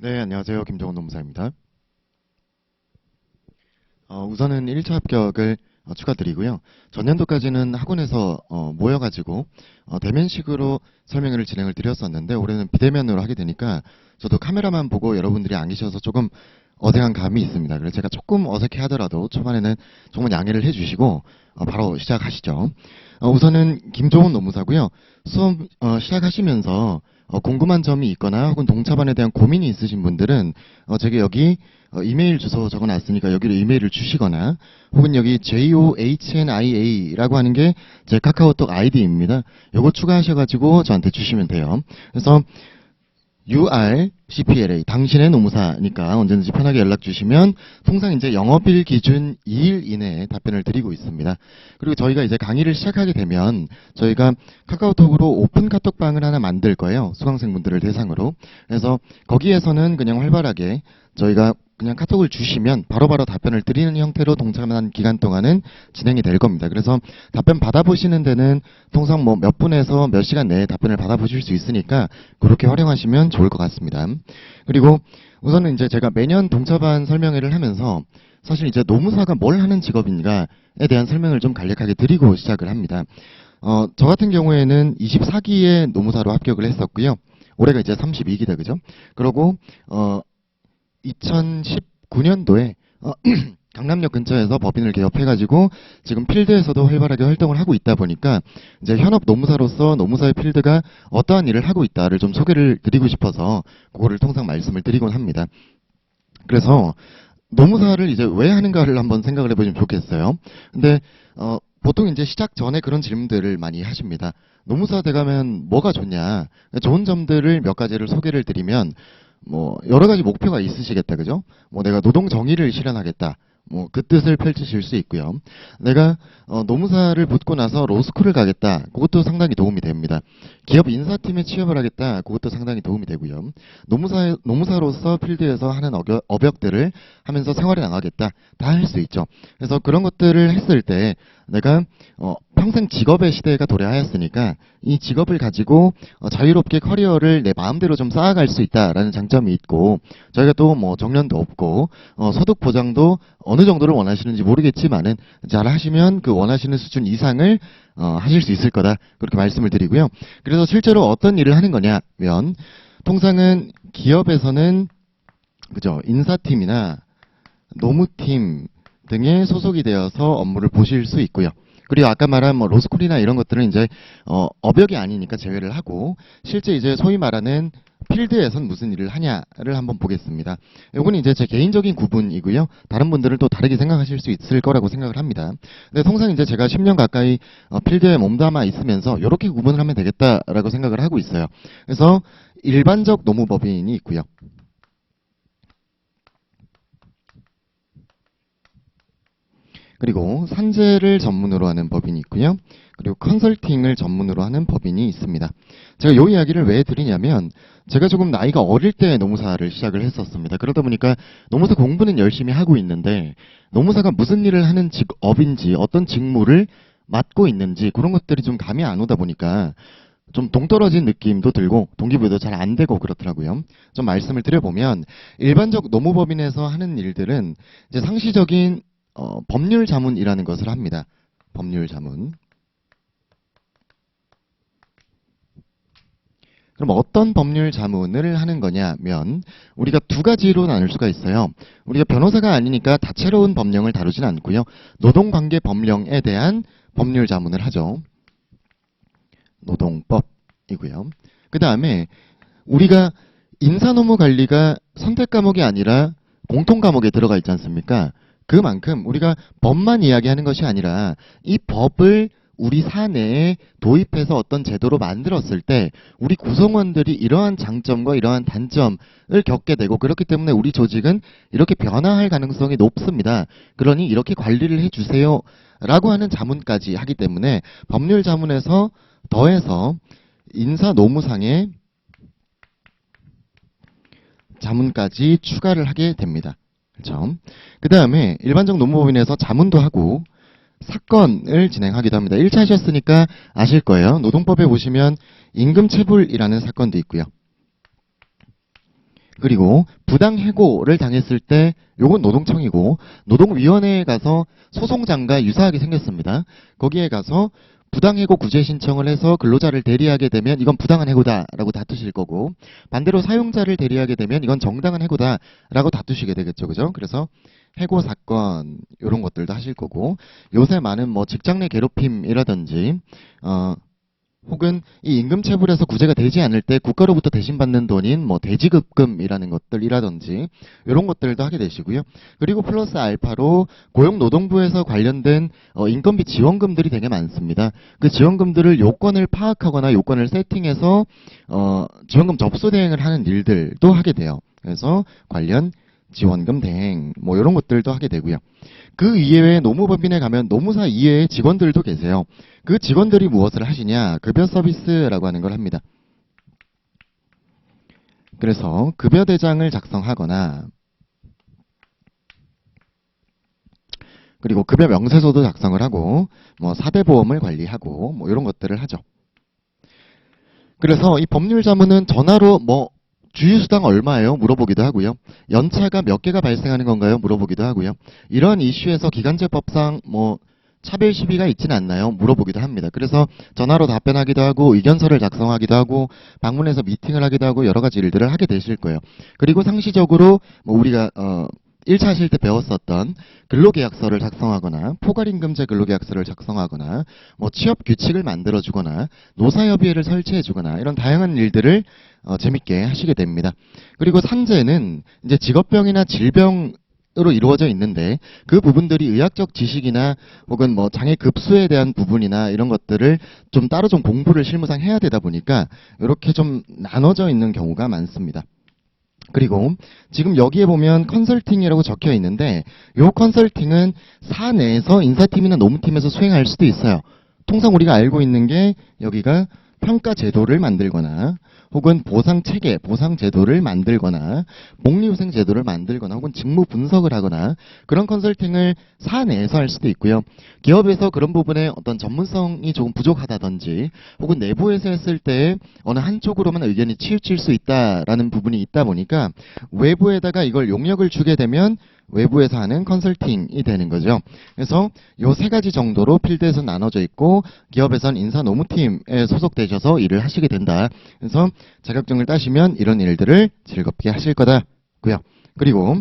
네, 안녕하세요. 김정훈 노무사입니다. 우선은 1차 합격을 축하드리고요. 전년도까지는 학원에서 모여가지고 대면식으로 설명회를 진행을 드렸었는데 올해는 비대면으로 하게 되니까 저도 카메라만 보고 여러분들이 안 계셔서 조금 어색한 감이 있습니다. 그래서 제가 조금 어색해 하더라도 초반에는 정말 양해를 해주시고 바로 시작하시죠. 우선은 김종훈 노무사고요. 수업 시작하시면서 궁금한 점이 있거나 혹은 동차반에 대한 고민이 있으신 분들은 제가 여기 이메일 주소 적어놨으니까 여기로 이메일을 주시거나 혹은 여기 JOHNIA라고 하는 게 제 카카오톡 아이디입니다. 요거 추가하셔가지고 저한테 주시면 돼요. 그래서 URCPLA 당신의 노무사니까 언제든지 편하게 연락 주시면 통상 이제 영업일 기준 2일 이내에 답변을 드리고 있습니다. 그리고 저희가 이제 강의를 시작하게 되면 저희가 카카오톡으로 오픈 카톡방을 하나 만들 거예요. 수강생분들을 대상으로. 그래서 거기에서는 그냥 활발하게 저희가 그냥 카톡을 주시면 바로바로 답변을 드리는 형태로 동참한 기간 동안은 진행이 될 겁니다. 그래서 답변 받아보시는 데는 통상 뭐 몇 분에서 몇 시간 내에 답변을 받아보실 수 있으니까 그렇게 활용하시면 좋을 것 같습니다. 그리고 우선은 이제 제가 매년 동차반 설명회를 하면서 사실 이제 노무사가 뭘 하는 직업인가에 대한 설명을 좀 간략하게 드리고 시작을 합니다. 저 같은 경우에는 24기에 노무사로 합격을 했었고요. 올해가 이제 32기다, 그죠? 그러고 2019년도에 강남역 근처에서 법인을 개업해가지고 지금 필드에서도 활발하게 활동을 하고 있다 보니까 이제 현업 노무사로서 노무사의 필드가 어떠한 일을 하고 있다를 좀 소개를 드리고 싶어서 그거를 통상 말씀을 드리곤 합니다. 그래서 노무사를 이제 왜 하는가를 한번 생각을 해보시면 좋겠어요. 근데 보통 이제 시작 전에 그런 질문들을 많이 하십니다. 노무사 돼가면 뭐가 좋냐? 좋은 점들을 몇 가지를 소개를 드리면 뭐 여러 가지 목표가 있으시겠다, 그죠? 뭐 내가 노동 정의를 실현하겠다. 뭐 그 뜻을 펼치실 수 있고요. 내가 노무사를 붙고 나서 로스쿨을 가겠다. 그것도 상당히 도움이 됩니다. 기업 인사팀에 취업을 하겠다. 그것도 상당히 도움이 되고요. 노무사로서 필드에서 하는 어벽들을 하면서 생활에 나가겠다. 다 할 수 있죠. 그래서 그런 것들을 했을 때 내가 평생 직업의 시대가 도래하였으니까 이 직업을 가지고 자유롭게 커리어를 내 마음대로 좀 쌓아갈 수 있다라는 장점이 있고 저희가 또 뭐 정년도 없고 소득 보장도 어느 정도를 원하시는지 모르겠지만은 잘 하시면 그 원하시는 수준 이상을 하실 수 있을 거다 그렇게 말씀을 드리고요. 그래서 실제로 어떤 일을 하는 거냐면 통상은 기업에서는 그죠 인사팀이나 노무팀 등에 소속이 되어서 업무를 보실 수 있고요. 그리고 아까 말한 뭐 로스쿨이나 이런 것들은 이제 업역이 아니니까 제외를 하고 실제 이제 소위 말하는 필드에선 무슨 일을 하냐를 한번 보겠습니다. 이거는 이제 제 개인적인 구분이고요. 다른 분들은 또 다르게 생각하실 수 있을 거라고 생각을 합니다. 근데 통상 이제 제가 10년 가까이 필드에 몸담아 있으면서 이렇게 구분을 하면 되겠다라고 생각을 하고 있어요. 그래서 일반적 노무법인이 있고요. 그리고 산재를 전문으로 하는 법인이 있고요. 그리고 컨설팅을 전문으로 하는 법인이 있습니다. 제가 이 이야기를 왜 드리냐면 제가 조금 나이가 어릴 때 노무사를 시작을 했었습니다. 그러다 보니까 노무사 공부는 열심히 하고 있는데 노무사가 무슨 일을 하는 직업인지 어떤 직무를 맡고 있는지 그런 것들이 좀 감이 안 오다 보니까 좀 동떨어진 느낌도 들고 동기부여도 잘 안 되고 그렇더라고요. 좀 말씀을 드려보면 일반적 노무법인에서 하는 일들은 이제 상시적인 법률 자문이라는 것을 합니다. 법률 자문. 그럼 어떤 법률 자문을 하는 거냐면 우리가 두 가지로 나눌 수가 있어요. 우리가 변호사가 아니니까 다채로운 법령을 다루진 않고요. 노동관계 법령에 대한 법률 자문을 하죠. 노동법이고요. 그 다음에 우리가 인사노무관리가 선택 과목이 아니라 공통 과목에 들어가 있지 않습니까? 그만큼 우리가 법만 이야기하는 것이 아니라 이 법을 우리 사내에 도입해서 어떤 제도로 만들었을 때 우리 구성원들이 이러한 장점과 이러한 단점을 겪게 되고 그렇기 때문에 우리 조직은 이렇게 변화할 가능성이 높습니다. 그러니 이렇게 관리를 해주세요 라고 하는 자문까지 하기 때문에 법률 자문에서 더해서 인사노무상의 자문까지 추가를 하게 됩니다. 그렇죠? 그 다음에 일반적 노무법인에서 자문도 하고 사건을 진행하기도 합니다. 1차 하셨으니까 아실 거예요. 노동법에 보시면 임금체불이라는 사건도 있고요. 그리고 부당해고를 당했을 때 요건 노동청이고 노동위원회에 가서 소송장과 유사하게 생겼습니다. 거기에 가서 부당해고 구제 신청을 해서 근로자를 대리하게 되면 이건 부당한 해고다라고 다투실 거고 반대로 사용자를 대리하게 되면 이건 정당한 해고다라고 다투시게 되겠죠. 그죠? 그래서 해고 사건 이런 것들도 하실 거고 요새 많은 뭐 직장 내 괴롭힘이라든지 혹은 이 임금체불에서 구제가 되지 않을 때 국가로부터 대신 받는 돈인 뭐 대지급금이라는 것들이라든지 이런 것들도 하게 되시고요. 그리고 플러스 알파로 고용노동부에서 관련된 인건비 지원금들이 되게 많습니다. 그 지원금들을 요건을 파악하거나 요건을 세팅해서 지원금 접수 대행을 하는 일들도 하게 돼요. 그래서 관련 지원금 대행 뭐 이런 것들도 하게 되고요. 그 이외에 노무법인에 가면 노무사 이외의 직원들도 계세요. 그 직원들이 무엇을 하시냐? 급여 서비스라고 하는 걸 합니다. 그래서 급여 대장을 작성하거나 그리고 급여 명세서도 작성을 하고 뭐 사대보험을 관리하고 뭐 이런 것들을 하죠. 그래서 이 법률 자문은 전화로 뭐 주휴수당 얼마예요? 물어보기도 하고요. 연차가 몇 개가 발생하는 건가요? 물어보기도 하고요. 이런 이슈에서 기간제법상 뭐 차별 시비가 있지는 않나요? 물어보기도 합니다. 그래서 전화로 답변하기도 하고 의견서를 작성하기도 하고 방문해서 미팅을 하기도 하고 여러 가지 일들을 하게 되실 거예요. 그리고 상시적으로 뭐 우리가 1차 하실 때 배웠었던 근로계약서를 작성하거나 포괄임금제 근로계약서를 작성하거나 뭐 취업 규칙을 만들어주거나 노사협의회를 설치해주거나 이런 다양한 일들을 재밌게 하시게 됩니다. 그리고 산재는 이제 직업병이나 질병으로 이루어져 있는데 그 부분들이 의학적 지식이나 혹은 뭐 장애 급수에 대한 부분이나 이런 것들을 좀 따로 좀 공부를 실무상 해야 되다 보니까 이렇게 좀 나눠져 있는 경우가 많습니다. 그리고 지금 여기에 보면 컨설팅이라고 적혀 있는데 이 컨설팅은 사내에서 인사팀이나 노무팀에서 수행할 수도 있어요. 통상 우리가 알고 있는 게 여기가 평가 제도를 만들거나 혹은 보상 체계, 보상 제도를 만들거나 복리후생 제도를 만들거나 혹은 직무 분석을 하거나 그런 컨설팅을 사내에서 할 수도 있고요. 기업에서 그런 부분에 어떤 전문성이 조금 부족하다든지 혹은 내부에서 했을 때 어느 한쪽으로만 의견이 치우칠 수 있다라는 부분이 있다 보니까 외부에다가 이걸 용역을 주게 되면 외부에서 하는 컨설팅이 되는 거죠. 그래서 요 세 가지 정도로 필드에서 나눠져 있고 기업에선 인사 노무팀에 소속되셔서 일을 하시게 된다. 그래서 자격증을 따시면 이런 일들을 즐겁게 하실 거다고요. 그리고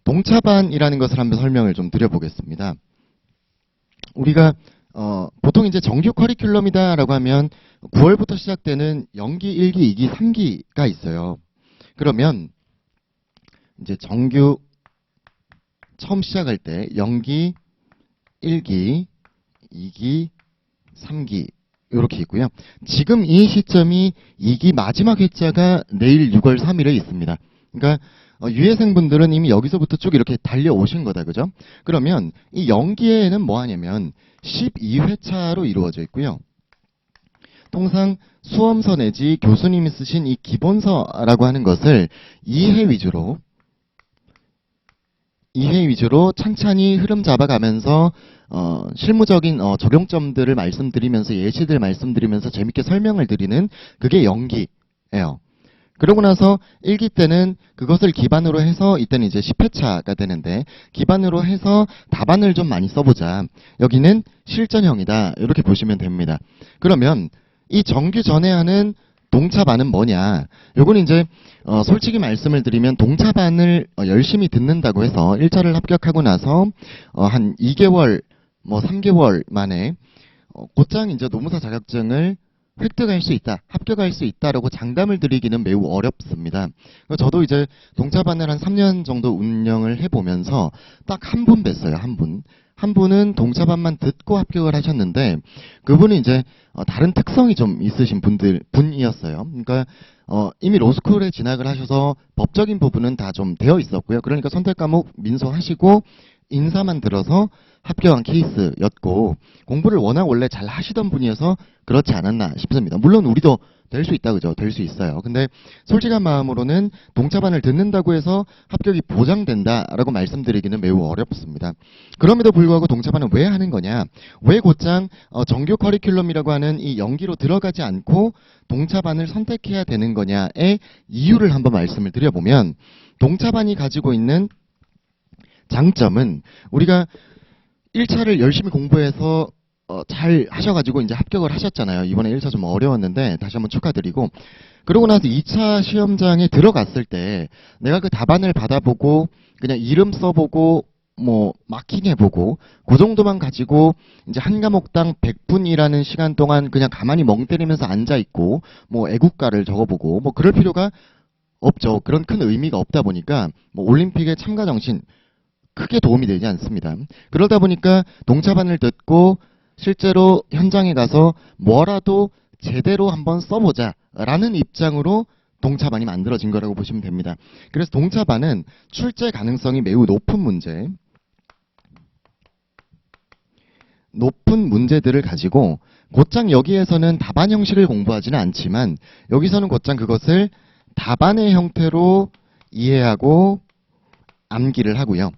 동차반이라는 것을 한번 설명을 좀 드려보겠습니다. 우리가 보통 이제 정규 커리큘럼이다라고 하면 9월부터 시작되는 연기 1기, 2기, 3기가 있어요. 그러면 이제 정규 처음 시작할 때 연기 1기, 2기, 3기 이렇게 있고요. 지금 이 시점이 2기 마지막 회차가 내일 6월 3일에 있습니다. 그러니까 유예생분들은 이미 여기서부터 쭉 이렇게 달려오신 거다. 그죠? 그러면 이 연기에는 뭐 하냐면 12회차로 이루어져 있고요. 통상 수험서 내지 교수님이 쓰신 이 기본서라고 하는 것을 2회 위주로 찬찬히 흐름 잡아가면서 실무적인 적용점들을 말씀드리면서 예시들 말씀드리면서 재밌게 설명을 드리는 그게 연기예요. 그러고 나서 1기 때는 그것을 기반으로 해서 이때는 이제 10회차가 되는데 기반으로 해서 답안을 좀 많이 써보자. 여기는 실전형이다. 이렇게 보시면 됩니다. 그러면 이 정규 전에 하는 동차반은 뭐냐? 요거는 이제 솔직히 말씀을 드리면 동차반을 열심히 듣는다고 해서 1차를 합격하고 나서 한 2개월, 뭐 3개월 만에 곧장 이제 노무사 자격증을 획득할 수 있다, 합격할 수 있다라고 장담을 드리기는 매우 어렵습니다. 저도 이제 동차반을 한 3년 정도 운영을 해보면서 딱 한 분 뵀어요, 한 분. 한 분은 동차반만 듣고 합격을 하셨는데 그분은 이제 다른 특성이 좀 있으신 분이었어요. 그러니까 이미 로스쿨에 진학을 하셔서 법적인 부분은 다 좀 되어 있었고요. 그러니까 선택 과목 민소하시고 인사만 들어서 합격한 케이스였고 공부를 워낙 원래 잘 하시던 분이어서 그렇지 않았나 싶습니다. 물론 우리도 될 수 있다, 그죠? 될 수 있어요. 근데 솔직한 마음으로는 동차반을 듣는다고 해서 합격이 보장된다라고 말씀드리기는 매우 어렵습니다. 그럼에도 불구하고 동차반은 왜 하는 거냐? 왜 곧장 정규 커리큘럼이라고 하는 이 연기로 들어가지 않고 동차반을 선택해야 되는 거냐의 이유를 한번 말씀을 드려보면, 동차반이 가지고 있는 장점은, 우리가 1차를 열심히 공부해서 잘 하셔가지고 이제 합격을 하셨잖아요. 이번에 1차 좀 어려웠는데 다시 한번 축하드리고, 그러고 나서 2차 시험장에 들어갔을 때 내가 그 답안을 받아보고 그냥 이름 써보고 뭐 마킹 해보고 그 정도만 가지고 이제 한 과목당 100분이라는 시간 동안 그냥 가만히 멍 때리면서 앉아있고 뭐 애국가를 적어보고 뭐 그럴 필요가 없죠. 그런 큰 의미가 없다 보니까 뭐 올림픽의 참가 정신 크게 도움이 되지 않습니다. 그러다 보니까 동차반을 듣고 실제로 현장에 가서 뭐라도 제대로 한번 써보자라는 입장으로 동차반이 만들어진 거라고 보시면 됩니다. 그래서 동차반은 출제 가능성이 매우 높은 문제들을 가지고 곧장 여기에서는 답안 형식을 공부하지는 않지만 여기서는 곧장 그것을 답안의 형태로 이해하고 암기를 하고요.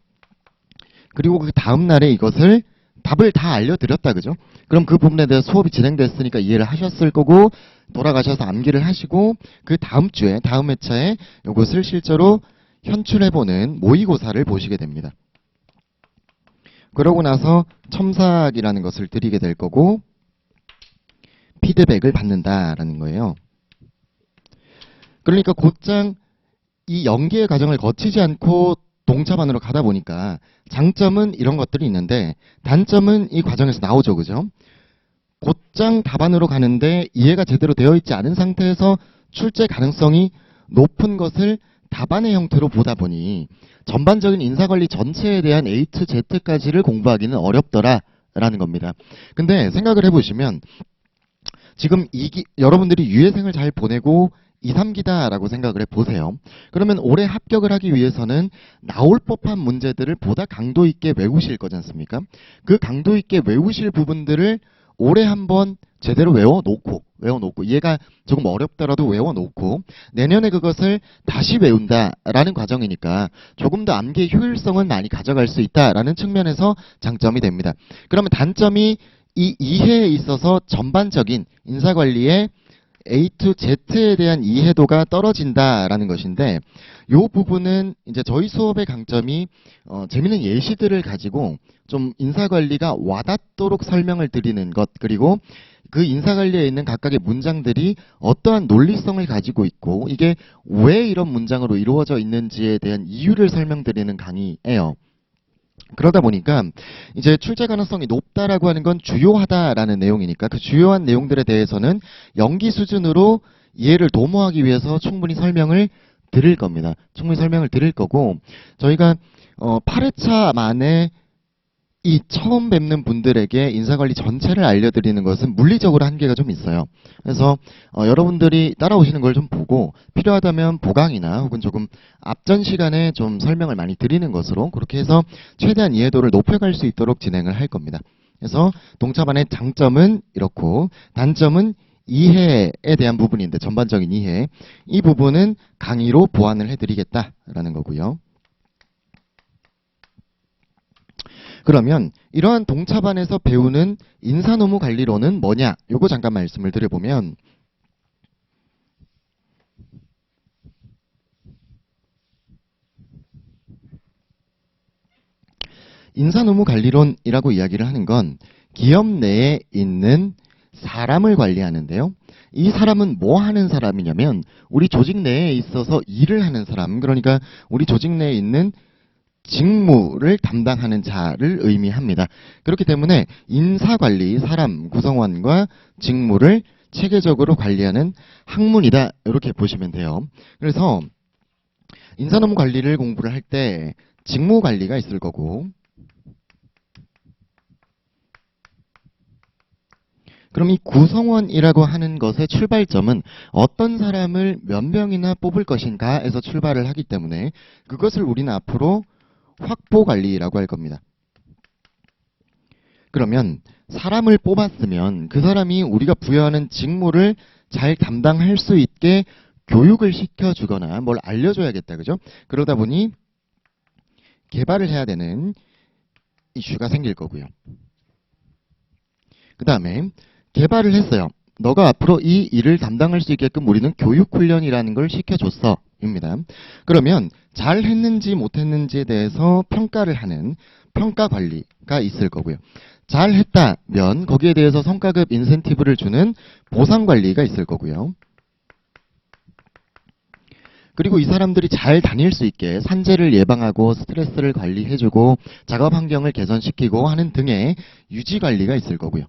그리고 그 다음 날에 이것을 답을 다 알려드렸다, 그죠? 그럼 그 부분에 대해서 수업이 진행됐으니까 이해를 하셨을 거고 돌아가셔서 암기를 하시고 그 다음 주에, 다음 회차에 이것을 실제로 현출해보는 모의고사를 보시게 됩니다. 그러고 나서 첨삭이라는 것을 드리게 될 거고 피드백을 받는다라는 거예요. 그러니까 곧장 이 연계의 과정을 거치지 않고 동차반으로 가다 보니까 장점은 이런 것들이 있는데 단점은 이 과정에서 나오죠, 그죠? 곧장 답안으로 가는데 이해가 제대로 되어 있지 않은 상태에서 출제 가능성이 높은 것을 답안의 형태로 보다 보니 전반적인 인사관리 전체에 대한 A to Z까지를 공부하기는 어렵더라라는 겁니다. 근데 생각을 해보시면 지금 여러분들이 유예생을 잘 보내고 2, 3기다라고 생각을 해보세요. 그러면 올해 합격을 하기 위해서는 나올 법한 문제들을 보다 강도 있게 외우실 거지 않습니까? 그 강도 있게 외우실 부분들을 올해 한번 제대로 외워놓고 얘가 조금 어렵더라도 외워놓고 내년에 그것을 다시 외운다라는 과정이니까 조금 더 암기의 효율성은 많이 가져갈 수 있다라는 측면에서 장점이 됩니다. 그러면 단점이 이 이해에 있어서 전반적인 인사관리의 A to Z에 대한 이해도가 떨어진다라는 것인데, 이 부분은 이제 저희 수업의 강점이 재미있는 예시들을 가지고 좀 인사관리가 와닿도록 설명을 드리는 것, 그리고 그 인사관리에 있는 각각의 문장들이 어떠한 논리성을 가지고 있고 이게 왜 이런 문장으로 이루어져 있는지에 대한 이유를 설명드리는 강의예요. 그러다 보니까 이제 출제 가능성이 높다라고 하는 건 주요하다라는 내용이니까 그 주요한 내용들에 대해서는 연기 수준으로 이해를 도모하기 위해서 충분히 설명을 드릴 겁니다. 충분히 설명을 드릴 거고, 저희가 8회차 만에 이 처음 뵙는 분들에게 인사관리 전체를 알려드리는 것은 물리적으로 한계가 좀 있어요. 그래서 여러분들이 따라오시는 걸 좀 보고 필요하다면 보강이나 혹은 조금 앞전 시간에 좀 설명을 많이 드리는 것으로 그렇게 해서 최대한 이해도를 높여갈 수 있도록 진행을 할 겁니다. 그래서 동차반의 장점은 이렇고 단점은 이해에 대한 부분인데, 전반적인 이해, 이 부분은 강의로 보완을 해드리겠다라는 거고요. 그러면 이러한 동차반에서 배우는 인사노무 관리론은 뭐냐? 요거 잠깐 말씀을 드려보면, 인사노무 관리론이라고 이야기를 하는 건 기업 내에 있는 사람을 관리하는데요. 이 사람은 뭐 하는 사람이냐면 우리 조직 내에 있어서 일을 하는 사람, 그러니까 우리 조직 내에 있는 직무를 담당하는 자를 의미합니다. 그렇기 때문에 인사관리, 사람 구성원과 직무를 체계적으로 관리하는 학문이다, 이렇게 보시면 돼요. 그래서 인사노무 관리를 공부를 할 때 직무 관리가 있을 거고, 그럼 이 구성원이라고 하는 것의 출발점은 어떤 사람을 몇 명이나 뽑을 것인가에서 출발을 하기 때문에 그것을 우리는 앞으로 확보관리라고 할 겁니다. 그러면 사람을 뽑았으면 그 사람이 우리가 부여하는 직무를 잘 담당할 수 있게 교육을 시켜주거나 뭘 알려줘야겠다. 그죠? 그러다 보니 개발을 해야 되는 이슈가 생길 거고요. 그 다음에 개발을 했어요. 너가 앞으로 이 일을 담당할 수 있게끔 우리는 교육훈련이라는 걸 시켜줬어. 입니다. 그러면 잘 했는지 못했는지에 대해서 평가를 하는 평가관리가 있을 거고요. 잘 했다면 거기에 대해서 성과급 인센티브를 주는 보상관리가 있을 거고요. 그리고 이 사람들이 잘 다닐 수 있게 산재를 예방하고 스트레스를 관리해주고 작업 환경을 개선시키고 하는 등의 유지관리가 있을 거고요.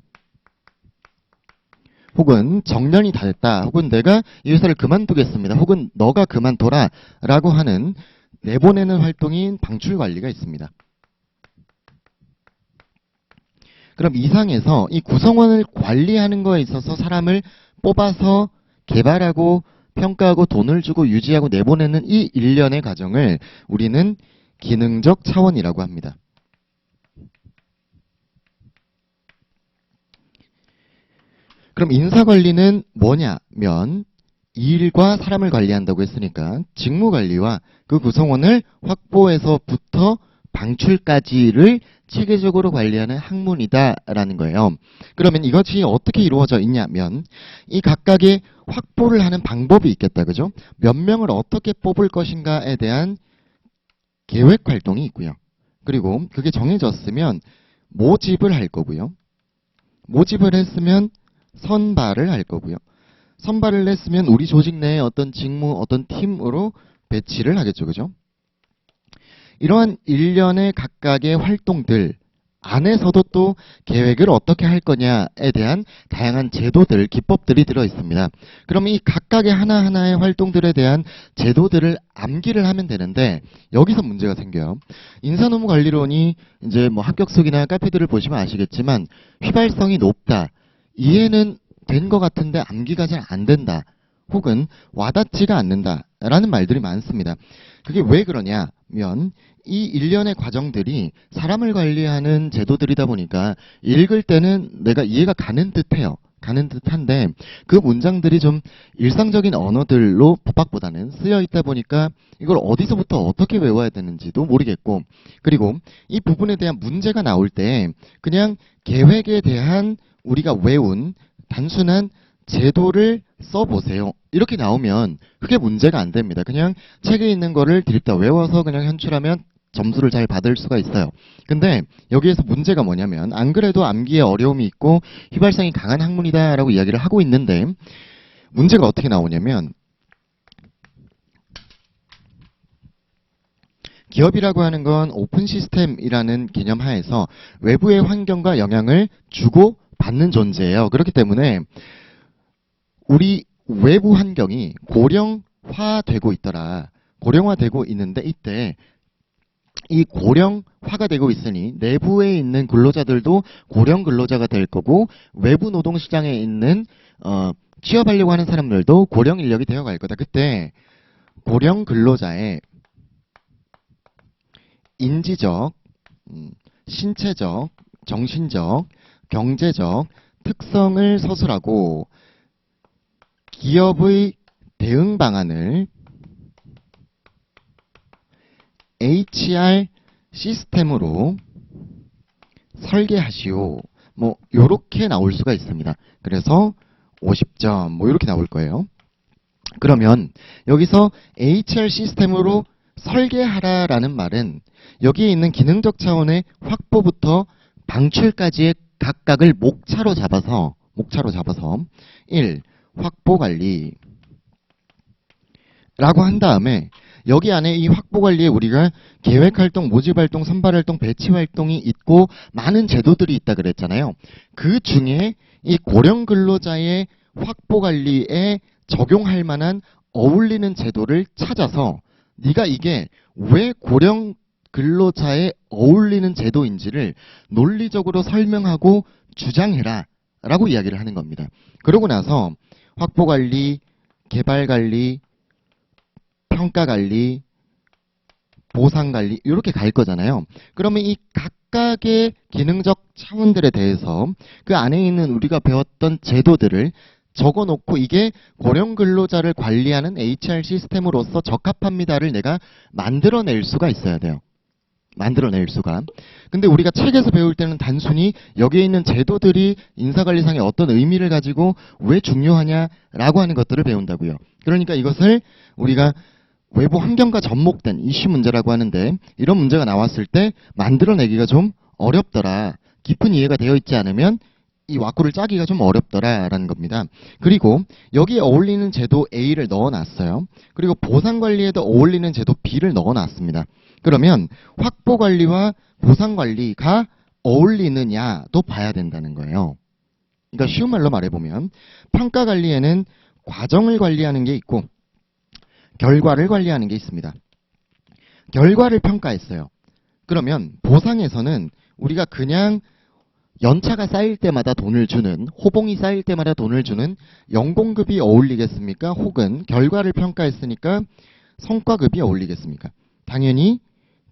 혹은 정년이 다 됐다. 혹은 내가 이 회사를 그만두겠습니다. 혹은 너가 그만둬라 라고 하는 내보내는 활동인 방출관리가 있습니다. 그럼 이상에서 이 구성원을 관리하는 거에 있어서 사람을 뽑아서 개발하고 평가하고 돈을 주고 유지하고 내보내는 이 일련의 과정을 우리는 기능적 차원이라고 합니다. 그럼 인사관리는 뭐냐면 일과 사람을 관리한다고 했으니까 직무관리와 그 구성원을 확보해서부터 방출까지를 체계적으로 관리하는 학문이다라는 거예요. 그러면 이것이 어떻게 이루어져 있냐면 이 각각의 확보를 하는 방법이 있겠다. 그죠? 몇 명을 어떻게 뽑을 것인가에 대한 계획 활동이 있고요. 그리고 그게 정해졌으면 모집을 할 거고요. 모집을 했으면 선발을 할 거고요. 선발을 했으면 우리 조직 내에 어떤 직무, 어떤 팀으로 배치를 하겠죠. 그죠? 이러한 일련의 각각의 활동들 안에서도 또 계획을 어떻게 할 거냐에 대한 다양한 제도들, 기법들이 들어있습니다. 그러면 이 각각의 하나하나의 활동들에 대한 제도들을 암기를 하면 되는데 여기서 문제가 생겨요. 인사노무관리론이 이제 뭐 합격석이나 카페들을 보시면 아시겠지만 휘발성이 높다. 이해는 된 것 같은데 암기가 잘 안 된다. 혹은 와닿지가 않는다라는 말들이 많습니다. 그게 왜 그러냐면 이 일련의 과정들이 사람을 관리하는 제도들이다 보니까 읽을 때는 내가 이해가 가는 듯해요. 가는 듯한데 그 문장들이 좀 일상적인 언어들로 법학보다는 쓰여 있다 보니까 이걸 어디서부터 어떻게 외워야 되는지도 모르겠고 그리고 이 부분에 대한 문제가 나올 때 그냥 계획에 대한 우리가 외운 단순한 제도를 써보세요. 이렇게 나오면 그게 문제가 안 됩니다. 그냥 책에 있는 거를 드립다 외워서 그냥 현출하면 점수를 잘 받을 수가 있어요. 근데 여기에서 문제가 뭐냐면 안 그래도 암기에 어려움이 있고 휘발성이 강한 학문이다라고 이야기를 하고 있는데 문제가 어떻게 나오냐면 기업이라고 하는 건 오픈 시스템이라는 개념 하에서 외부의 환경과 영향을 주고 받는 존재예요. 그렇기 때문에 우리 외부 환경이 고령화되고 있더라. 고령화되고 있는데 이때 이 고령화가 되고 있으니 내부에 있는 근로자들도 고령 근로자가 될 거고 외부 노동시장에 있는 취업하려고 하는 사람들도 고령 인력이 되어갈 거다. 그때 고령 근로자의 인지적, 신체적, 정신적, 경제적 특성을 서술하고 기업의 대응 방안을 HR 시스템으로 설계하시오. 뭐 요렇게 나올 수가 있습니다. 그래서 50점 뭐 이렇게 나올 거예요. 그러면 여기서 HR 시스템으로 설계하라라는 말은 여기에 있는 기능적 차원의 확보부터 방출까지의 각각을 목차로 잡아서 1. 확보관리 라고 한 다음에 여기 안에 이 확보관리에 우리가 계획활동, 모집활동, 선발활동, 배치활동이 있고 많은 제도들이 있다 그랬잖아요. 그 중에 이 고령 근로자의 확보관리에 적용할 만한 어울리는 제도를 찾아서 네가 이게 왜 고령 근로자에 어울리는 제도인지를 논리적으로 설명하고 주장해라 라고 이야기를 하는 겁니다. 그러고 나서 확보관리, 개발관리, 평가관리, 보상관리 이렇게 갈 거잖아요. 그러면 이 각각의 기능적 차원들에 대해서 그 안에 있는 우리가 배웠던 제도들을 적어놓고 이게 고령 근로자를 관리하는 HR 시스템으로서 적합합니다를 내가 만들어낼 수가 있어야 돼요. 만들어낼 수가. 근데 우리가 책에서 배울 때는 단순히 여기에 있는 제도들이 인사관리상에 어떤 의미를 가지고 왜 중요하냐라고 하는 것들을 배운다고요. 그러니까 이것을 우리가 외부 환경과 접목된 이슈 문제라고 하는데 이런 문제가 나왔을 때 만들어내기가 좀 어렵더라. 깊은 이해가 되어 있지 않으면 이 와꾸를 짜기가 좀 어렵더라라는 겁니다. 그리고 여기에 어울리는 제도 A를 넣어놨어요. 그리고 보상관리에도 어울리는 제도 B를 넣어놨습니다. 그러면 확보관리와 보상관리가 어울리느냐도 봐야 된다는 거예요. 그러니까 쉬운 말로 말해보면 평가관리에는 과정을 관리하는 게 있고 결과를 관리하는 게 있습니다. 결과를 평가했어요. 그러면 보상에서는 우리가 그냥 연차가 쌓일 때마다 돈을 주는, 호봉이 쌓일 때마다 돈을 주는 연공급이 어울리겠습니까? 혹은 결과를 평가했으니까 성과급이 어울리겠습니까? 당연히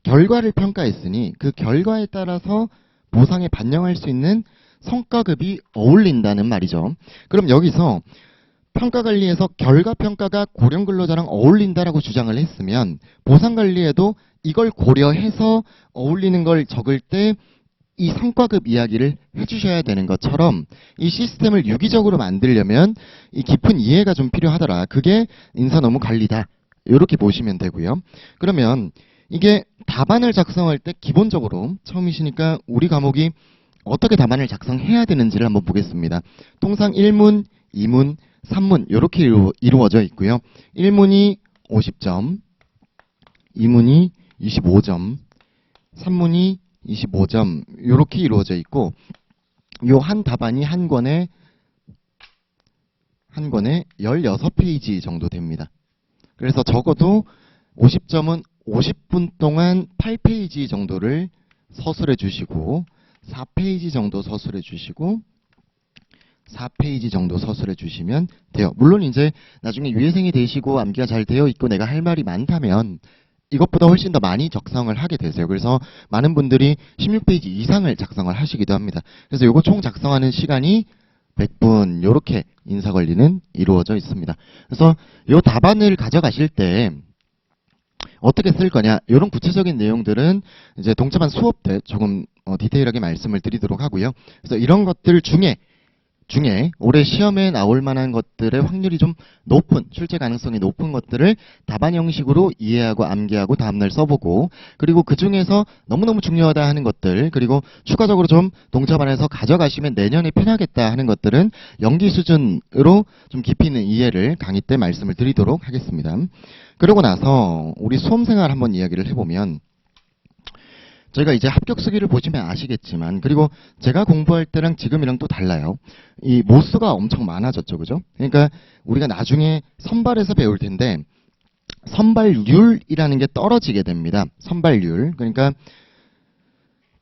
결과를 평가했으니 그 결과에 따라서 보상에 반영할 수 있는 성과급이 어울린다는 말이죠. 그럼 여기서 평가관리에서 결과평가가 고령근로자랑 어울린다라고 주장을 했으면 보상관리에도 이걸 고려해서 어울리는 걸 적을 때 이 성과급 이야기를 해주셔야 되는 것처럼 이 시스템을 유기적으로 만들려면 이 깊은 이해가 좀 필요하더라. 그게 인사노무관리다. 이렇게 보시면 되고요. 그러면 이게 답안을 작성할 때 기본적으로 처음이시니까 우리 과목이 어떻게 답안을 작성해야 되는지를 한번 보겠습니다. 통상 1문, 2문, 3문 이렇게 이루어져 있고요. 1문이 50점, 2문이 25점, 3문이 25점 이렇게 이루어져 있고 요 한 답안이 한 권에 16페이지 정도 됩니다. 그래서 적어도 50점은 50분 동안 8페이지 정도를 서술해 주시고 4페이지 정도 서술해 주시고 4페이지 정도 서술해 주시면 돼요. 물론 이제 나중에 유예생이 되시고 암기가 잘 되어 있고 내가 할 말이 많다면 이것보다 훨씬 더 많이 작성을 하게 되세요. 그래서 많은 분들이 16페이지 이상을 작성을 하시기도 합니다. 그래서 이거 총 작성하는 시간이 100분 이렇게 인사관리는 이루어져 있습니다. 그래서 이 답안을 가져가실 때 어떻게 쓸 거냐 이런 구체적인 내용들은 이제 동차반 수업 때 조금 디테일하게 말씀을 드리도록 하고요. 그래서 이런 것들 중에 올해 시험에 나올 만한 것들의 확률이 좀 높은, 출제 가능성이 높은 것들을 답안 형식으로 이해하고 암기하고 다음날 써보고, 그리고 그 중에서 너무너무 중요하다 하는 것들, 그리고 추가적으로 좀 동차반에서 가져가시면 내년에 편하겠다 하는 것들은 연기 수준으로 좀 깊이 있는 이해를 강의 때 말씀을 드리도록 하겠습니다. 그러고 나서 우리 수험생활 한번 이야기를 해보면 저희가 이제 합격 수기를 보시면 아시겠지만, 그리고 제가 공부할 때랑 지금이랑 또 달라요. 이 모수가 엄청 많아졌죠, 그죠? 그러니까 우리가 나중에 선발에서 배울 텐데 선발률이라는 게 떨어지게 됩니다. 선발률. 그러니까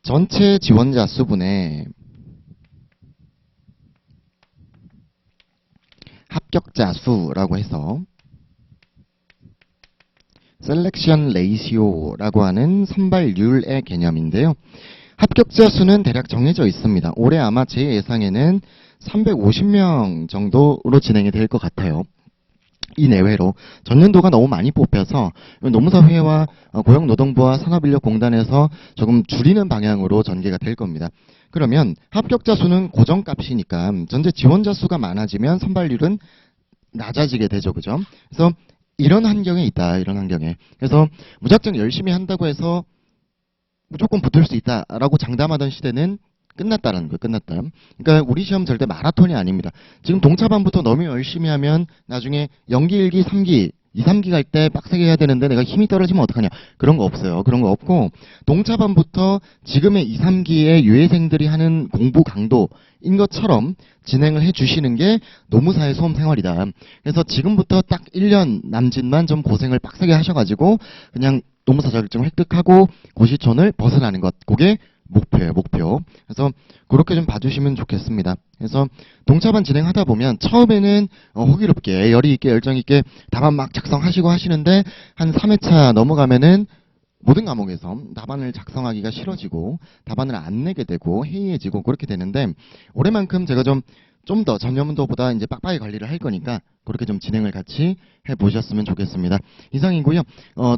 전체 지원자 수분의 합격자 수라고 해서 셀렉션 레이시오라고 하는 선발률의 개념인데요. 합격자 수는 대략 정해져 있습니다. 올해 아마 제 예상에는 350명 정도로 진행이 될 것 같아요. 이 내외로 전년도가 너무 많이 뽑혀서 노무사회와 고용노동부와 산업인력공단에서 조금 줄이는 방향으로 전개가 될 겁니다. 그러면 합격자 수는 고정값이니까 전체 지원자 수가 많아지면 선발률은 낮아지게 되죠. 그죠? 그래서 이런 환경에 있다. 이런 환경에. 그래서 무작정 열심히 한다고 해서 무조건 붙을 수 있다라고 장담하던 시대는 끝났다라는 거예요. 끝났다. 그러니까 우리 시험 절대 마라톤이 아닙니다. 지금 동차반부터 너무 열심히 하면 나중에 연기 1기, 3기, 2, 3기 갈 때 빡세게 해야 되는데 내가 힘이 떨어지면 어떡하냐. 그런 거 없어요. 그런 거 없고 동차반부터 지금의 2, 3기의 유예생들이 하는 공부 강도인 것처럼 진행을 해주시는 게 노무사의 수험 생활이다. 그래서 지금부터 딱 1년 남짓만 좀 고생을 빡세게 하셔가지고 그냥 노무사 자격증을 획득하고 고시촌을 벗어나는 것. 그게 목표예요, 목표. 그래서 그렇게 좀 봐주시면 좋겠습니다. 그래서 동차반 진행하다 보면 처음에는 호기롭게 열의 있게 열정 있게 답안 막 작성하시고 하시는데 한 3회차 넘어가면은 모든 과목에서 답안을 작성하기가 싫어지고 답안을 안 내게 되고 해이해지고 그렇게 되는데 올해만큼 제가 좀 좀 더 전년도보다 이제 빡빡이 관리를 할 거니까 그렇게 좀 진행을 같이 해보셨으면 좋겠습니다. 이상이고요.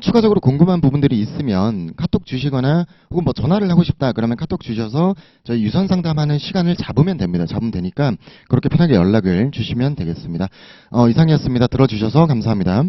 추가적으로 궁금한 부분들이 있으면 카톡 주시거나 혹은 뭐 전화를 하고 싶다 그러면 카톡 주셔서 저희 유선 상담하는 시간을 잡으면 됩니다. 잡으면 되니까 그렇게 편하게 연락을 주시면 되겠습니다. 이상이었습니다. 들어주셔서 감사합니다.